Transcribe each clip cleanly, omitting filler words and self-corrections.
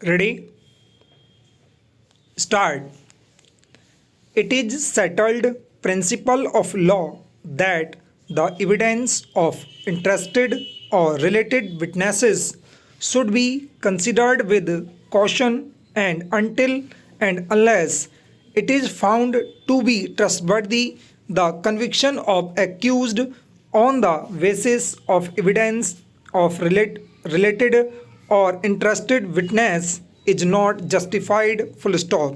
Ready? Start. It is settled principle of law that the evidence of interested or related witnesses should be considered with caution and until and unless it is found to be trustworthy, the conviction of accused on the basis of evidence of related or interested witness is not justified. Full stop.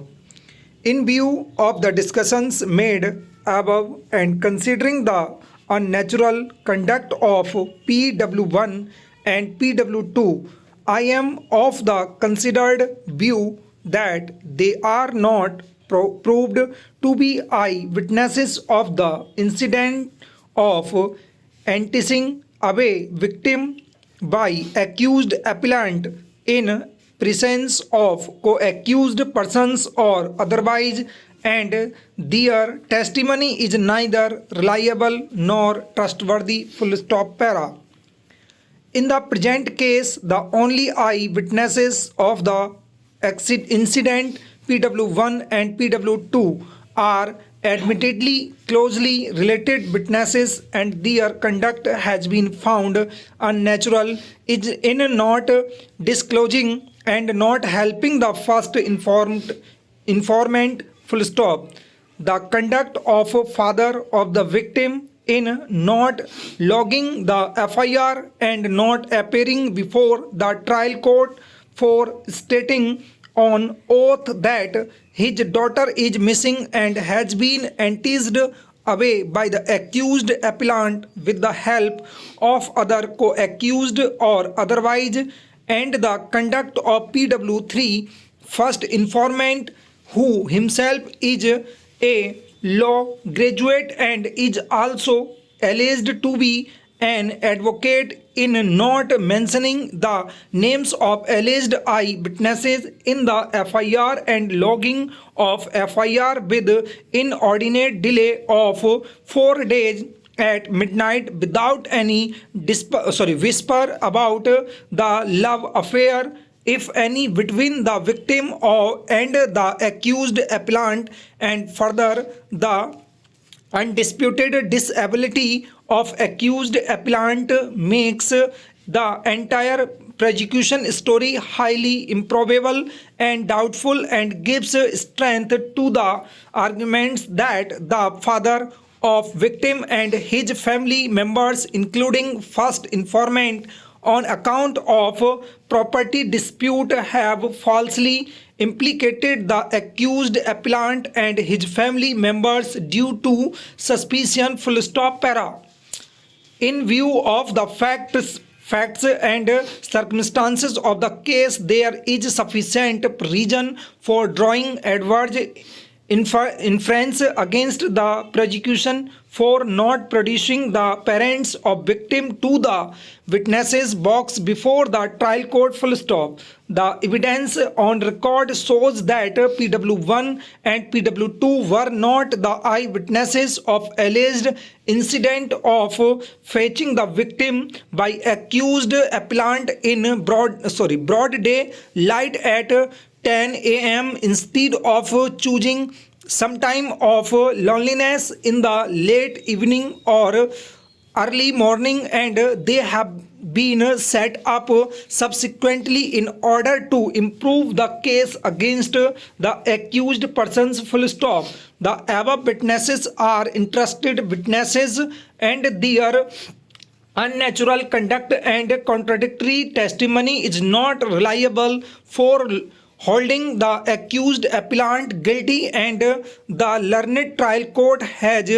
In view of the discussions made above and considering the unnatural conduct of PW1 and PW2, I am of the considered view that they are not proved to be eyewitnesses of the incident of enticing away victim by accused appellant in presence of co-accused persons or otherwise, and their testimony is neither reliable nor trustworthy. Full stop. Para. In the present case, the only eyewitnesses of the incident PW1 and PW2 are admittedly closely related witnesses, and their conduct has been found unnatural is in not disclosing and not helping the first informant. Full stop. The conduct of father of the victim in not logging the FIR and not appearing before the trial court for stating on oath that his daughter is missing and has been enticed away by the accused appellant with the help of other co-accused or otherwise, and the conduct of PW3 first informant, who himself is a law graduate and is also alleged to be an advocate, in not mentioning the names of alleged eyewitnesses in the FIR and logging of FIR with inordinate delay of 4 days at midnight without any whisper about the love affair, if any, between the victim and the accused appellant, and further the undisputed disability of accused appellant makes the entire prosecution story highly improbable and doubtful, and gives strength to the arguments that the father of victim and his family members, including first informant, on account of property dispute have falsely implicated the accused appellant and his family members due to suspicion. Full stop. Para. In view of the facts and circumstances of the case, there is sufficient reason for drawing adverse inference against the prosecution for not producing the parents of victim to the witnesses box before the trial court. Full stop. The evidence on record shows that PW1 and PW2 were not the eyewitnesses of alleged incident of fetching the victim by accused appellant in broad day light at 10 a.m. instead of choosing some time of loneliness in the late evening or early morning, and they have been set up subsequently in order to improve the case against the accused persons. Full stop. The above witnesses are interested witnesses, and their unnatural conduct and contradictory testimony is not reliable for holding the accused appellant guilty, and the learned trial court has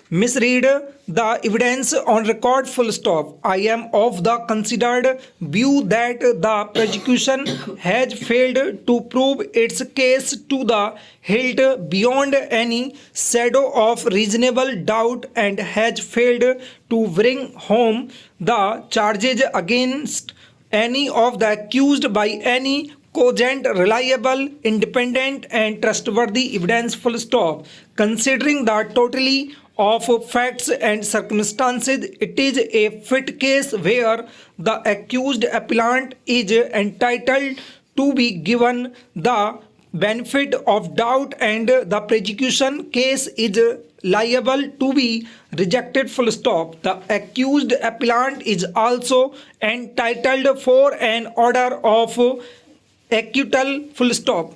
misread the evidence on record. Full stop. I am of the considered view that the prosecution has failed to prove its case to the hilt beyond any shadow of reasonable doubt, and has failed to bring home the charges against any of the accused by any cogent, reliable, independent, and trustworthy evidence. Full stop. Considering the totality of facts and circumstances, it is a fit case where the accused appellant is entitled to be given the benefit of doubt and the prosecution case is liable to be rejected full stop. The accused appellant is also entitled for an order of acquittal full stop.